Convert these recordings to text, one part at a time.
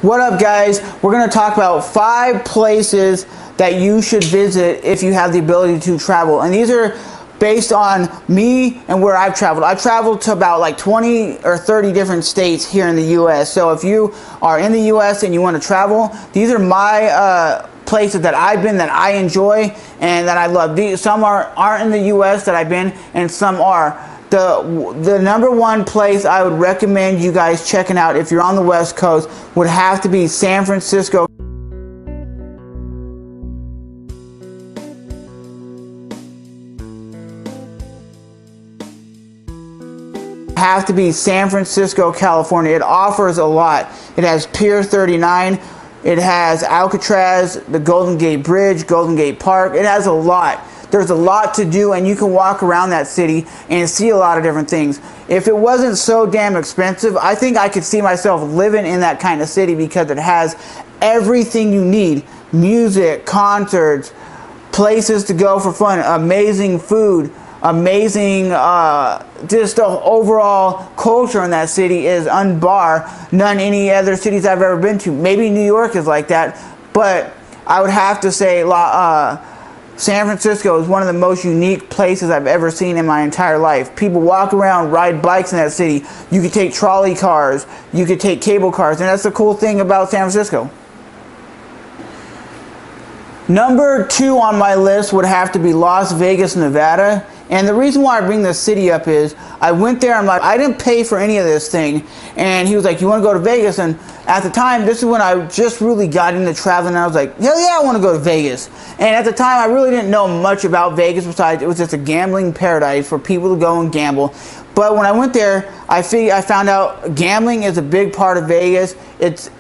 What up, guys? We're going to talk about 5 places that you should visit if you have the ability to travel. And these are based on me and where I've traveled. I've traveled to about like 20 or 30 different states here in the U.S. So if you are in the U.S. and you want to travel, these are my places that I've been that I enjoy and that I love. Some aren't in the U.S. that I've been, and some are. The number one place I would recommend you guys checking out if you're on the West Coast would have to be San Francisco. Have to be San Francisco, California. It offers a lot. It has Pier 39. It has Alcatraz, the Golden Gate Bridge, Golden Gate Park. It has a lot. There's a lot to do, and you can walk around that city and see a lot of different things. If it wasn't so damn expensive, I think I could see myself living in that kind of city because it has everything you need. Music, concerts, places to go for fun, amazing food, amazing, just the overall culture in that city is unbar none any other cities I've ever been to. Maybe New York is like that, but I would have to say San Francisco is one of the most unique places I've ever seen in my entire life. People walk around, ride bikes in that city. You could take trolley cars, you could take cable cars, and that's the cool thing about San Francisco. Number 2 on my list would have to be Las Vegas, Nevada. And the reason why I bring this city up is I went there, I'm like, I didn't pay for any of this thing. And he was like, you want to go to Vegas? And at the time, this is when I just really got into traveling. And I was like, hell yeah, I want to go to Vegas. And at the time, I really didn't know much about Vegas besides it was just a gambling paradise for people to go and gamble. But when I went there, I found out gambling is a big part of Vegas.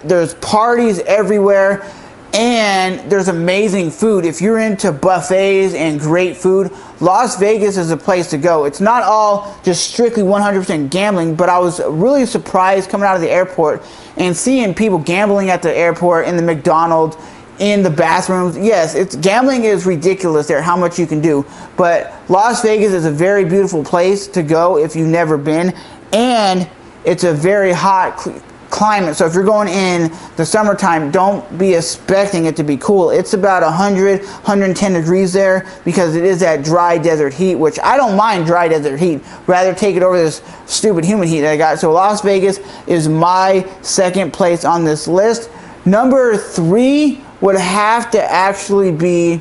There's parties everywhere. And there's amazing food. If you're into buffets and great food, Las Vegas is a place to go. It's not all just strictly 100% gambling, but I was really surprised coming out of the airport and seeing people gambling at the airport, in the McDonald's, in the bathrooms. Yes, gambling is ridiculous there, how much you can do. But Las Vegas is a very beautiful place to go if you've never been. And it's a very hot climate, so if you're going in the summertime, don't be expecting it to be cool. It's about 100, 110 degrees there because it is that dry desert heat, which I don't mind dry desert heat. Rather take it over this stupid humid heat that I got. So Las Vegas is my second place on this list. Number 3 would have to actually be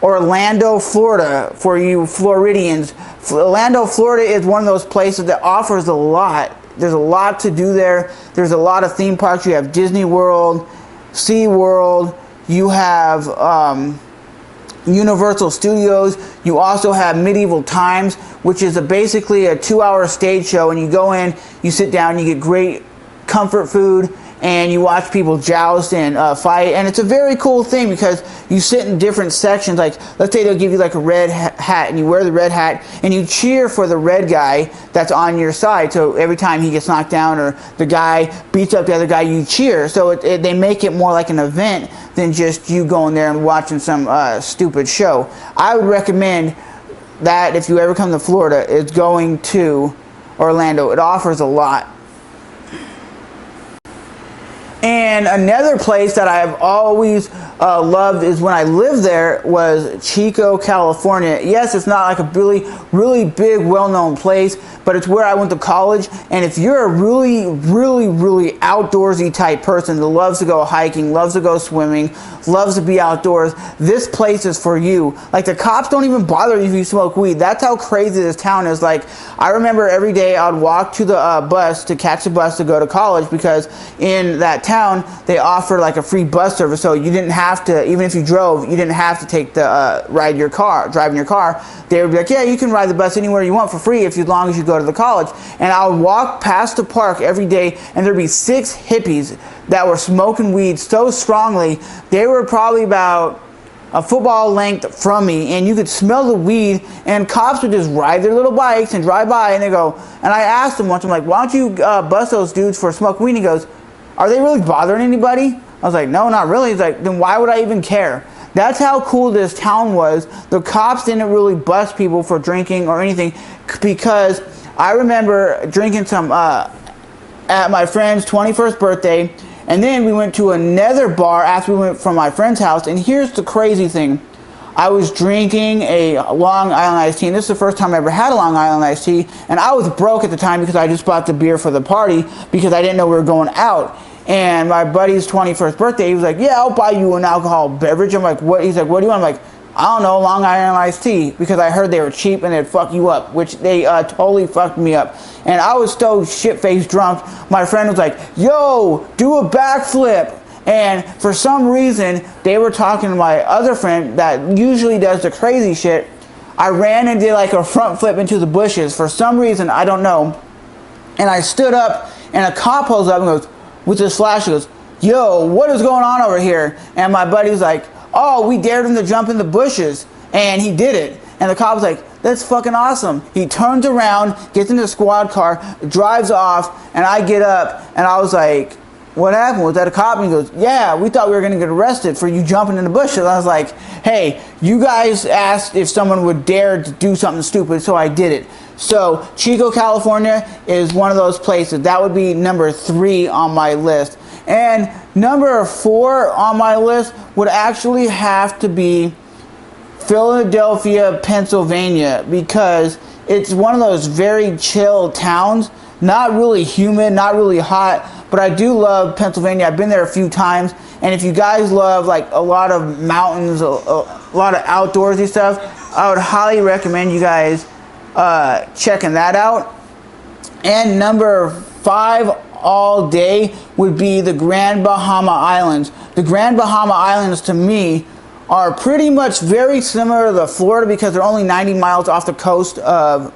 Orlando, Florida, for you Floridians. Orlando, Florida is one of those places that offers a lot. There's a lot to do there. There's a lot of theme parks. You have Disney World, Sea World. You have Universal Studios. You also have Medieval Times, which is basically a 2-hour stage show. And you go in, you sit down, you get great comfort food, and you watch people joust and fight. And it's a very cool thing because you sit in different sections. Like, let's say they'll give you like a red hat, and you wear the red hat, and you cheer for the red guy that's on your side. So every time he gets knocked down or the guy beats up the other guy, you cheer. So they make it more like an event than just you going there and watching some stupid show. I would recommend that if you ever come to Florida, is going to Orlando. It offers a lot. And another place that I've always loved is when I lived there was Chico, California. Yes, it's not like a really big, well-known place, but it's where I went to college. And if you're a really outdoorsy type person that loves to go hiking, loves to go swimming, loves to be outdoors, this place is for you. Like, the cops don't even bother you if you smoke weed. That's how crazy this town is. Like, I remember every day I'd walk to the bus to catch the bus to go to college because in that town they offered like a free bus service, so you didn't have to, even if you drove, you didn't have to take the drive in your car. They would be like, yeah, you can ride the bus anywhere you want for free as long as you go to the college. And I would walk past the park every day, and there'd be 6 hippies that were smoking weed so strongly. They were probably about a football length from me, and you could smell the weed, and cops would just ride their little bikes and drive by, and they go, and I asked them once, I'm like, why don't you bust those dudes for smoking weed? And he goes, are they really bothering anybody? I was like, no, not really. He's like, then why would I even care? That's how cool this town was. The cops didn't really bust people for drinking or anything, because I remember drinking some at my friend's 21st birthday, And then we went to another bar after we went from my friend's house. And here's the crazy thing. I was drinking a Long Island iced tea, and this is the first time I ever had a Long Island iced tea, and I was broke at the time because I just bought the beer for the party because I didn't know we were going out. And my buddy's 21st birthday, he was like, yeah, I'll buy you an alcoholic beverage. I'm like, what? He's like, what do you want? I'm like, I don't know, Long Island iced tea, because I heard they were cheap and they'd fuck you up, which they totally fucked me up. And I was so shit-faced drunk, my friend was like, yo, do a backflip. And for some reason, they were talking to my other friend that usually does the crazy shit. I ran and did like a front flip into the bushes. For some reason, I don't know. And I stood up, and a cop pulls up and goes, with his flash, he goes, yo, what is going on over here? And my buddy's like, oh, we dared him to jump in the bushes. And he did it. And the cop was like, that's fucking awesome. He turns around, gets in the squad car, drives off, and I get up, and I was like, what happened? Was that a cop? And he goes, yeah, we thought we were going to get arrested for you jumping in the bushes. I was like, hey, you guys asked if someone would dare to do something stupid, so I did it. So Chico, California is one of those places. That would be number 3 on my list. And number 4 on my list would actually have to be Philadelphia, Pennsylvania, because it's one of those very chill towns. Not really humid, not really hot, but I do love Pennsylvania. I've been there a few times, and if you guys love like a lot of mountains, a lot of outdoorsy stuff, I would highly recommend you guys checking that out. And number 5 all day would be the Grand Bahama Islands. The Grand Bahama Islands, to me, are pretty much very similar to Florida because they're only 90 miles off the coast of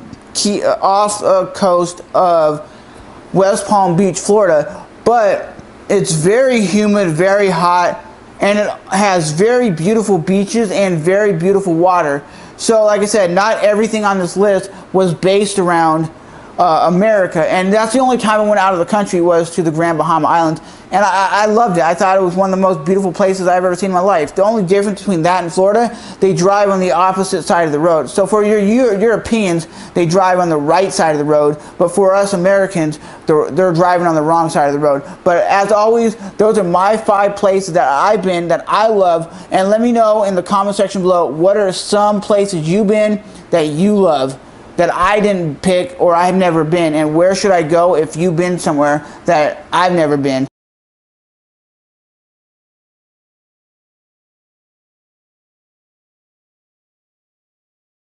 West Palm Beach, Florida, but it's very humid, very hot, and it has very beautiful beaches and very beautiful water. So like I said, not everything on this list was based around America, and that's the only time I went out of the country was to the Grand Bahama Islands, and I loved it. I thought it was one of the most beautiful places I've ever seen in my life. The only difference between that and Florida, they drive on the opposite side of the road. So for your Europeans, they drive on the right side of the road, but for us Americans, they're driving on the wrong side of the road. But as always, those are my 5 places that I've been that I love, and let me know in the comment section below, what are some places you've been that you love that I didn't pick or I've never been, and where should I go if you've been somewhere that I've never been.